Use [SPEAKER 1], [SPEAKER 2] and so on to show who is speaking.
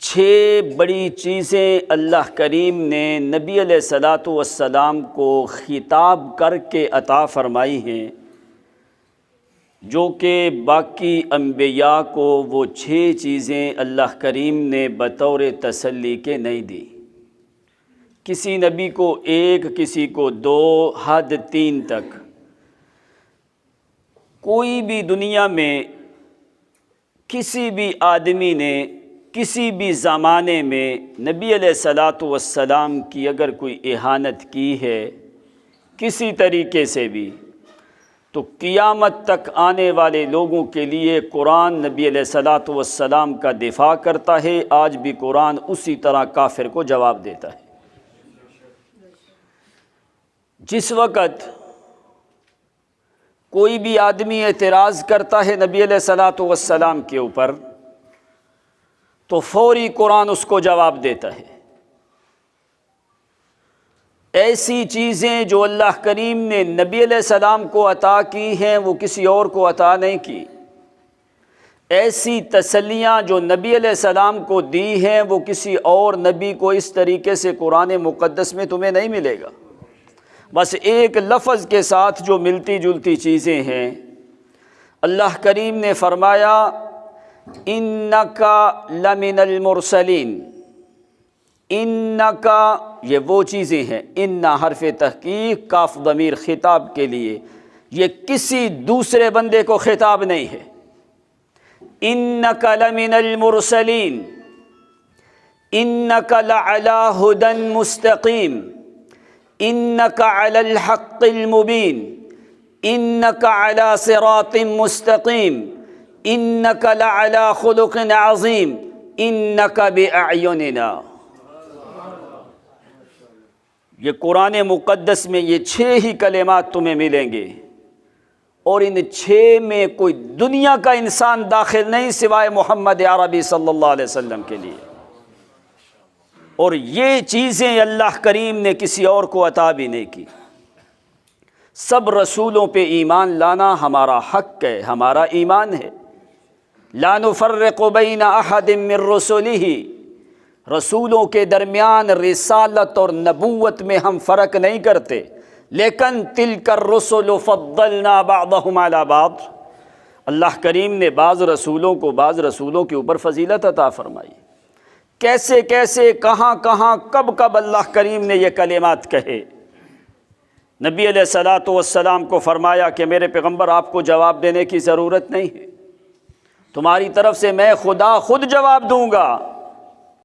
[SPEAKER 1] 6 بڑی چیزیں اللہ کریم نے نبی علیہ الصلاۃ والسلام کو خطاب کر کے عطا فرمائی ہیں، جو کہ باقی انبیاء کو وہ 6 چیزیں اللہ کریم نے بطور تسلی کے نہیں دی۔ کسی نبی کو 1، کسی کو 2، حد 3 تک۔ کوئی بھی دنیا میں کسی بھی آدمی نے کسی بھی زمانے میں نبی علیہ الصلاۃ والسلام کی اگر کوئی اہانت کی ہے کسی طریقے سے بھی، تو قیامت تک آنے والے لوگوں کے لیے قرآن نبی علیہ الصلاۃ والسلام کا دفاع کرتا ہے۔ آج بھی قرآن اسی طرح کافر کو جواب دیتا ہے۔ جس وقت کوئی بھی آدمی اعتراض کرتا ہے نبی علیہ الصلاۃ والسلام کے اوپر، تو فوری قرآن اس کو جواب دیتا ہے۔ ایسی چیزیں جو اللہ کریم نے نبی علیہ السلام کو عطا کی ہیں وہ کسی اور کو عطا نہیں کی۔ ایسی تسلیاں جو نبی علیہ السلام کو دی ہیں وہ کسی اور نبی کو اس طریقے سے قرآن مقدس میں تمہیں نہیں ملے گا۔ بس ایک لفظ کے ساتھ جو ملتی جلتی چیزیں ہیں، اللہ کریم نے فرمایا اِنَّكَ لَمِنَ الْمُرْسَلِينَ۔ اِنَّكَ یہ وہ چیزیں ہیں، اِنَّ حرف تحقیق، کاف ضمیر خطاب کے لیے، یہ کسی دوسرے بندے کو خطاب نہیں ہے۔ اِنَّكَ لَمِنَ الْمُرْسَلِينَ، اِنَّكَ لَعَلَىٰ هُدًى مُسْتَقِيمٍ، اِنَّكَ عَلَى الْحَقِّ الْمُبِينِ، اِنَّكَ عَلَىٰ صِرَاطٍ مُسْتَقِيمٍ، اِنَّكَ لَعَلَىٰ خُلُقٍ عَظِيمٍ، اِنَّكَ بِأَعْيُنِنَا۔ یہ قرآن مقدس میں یہ 6 ہی کلمات تمہیں ملیں گے، اور ان 6 میں کوئی دنیا کا انسان داخل نہیں سوائے محمد عربی صلی اللہ علیہ وسلم کے لیے۔ اور یہ چیزیں اللہ کریم نے کسی اور کو عطا بھی نہیں کی۔ سب رسولوں پہ ایمان لانا ہمارا حق ہے، ہمارا ایمان ہے۔ لا نفرق بین احد من رسلہ، رسولوں کے درمیان رسالت اور نبوت میں ہم فرق نہیں کرتے، لیکن تلک الرسل فضلنا بعضهم علی بعض، اللہ کریم نے بعض رسولوں کو بعض رسولوں کے اوپر فضیلت عطا فرمائی۔ کیسے کیسے، کہاں کہاں، کب کب اللہ کریم نے یہ کلمات کہے۔ نبی علیہ الصلاۃ والسلام کو فرمایا کہ میرے پیغمبر آپ کو جواب دینے کی ضرورت نہیں ہے، تمہاری طرف سے میں خدا خود جواب دوں گا۔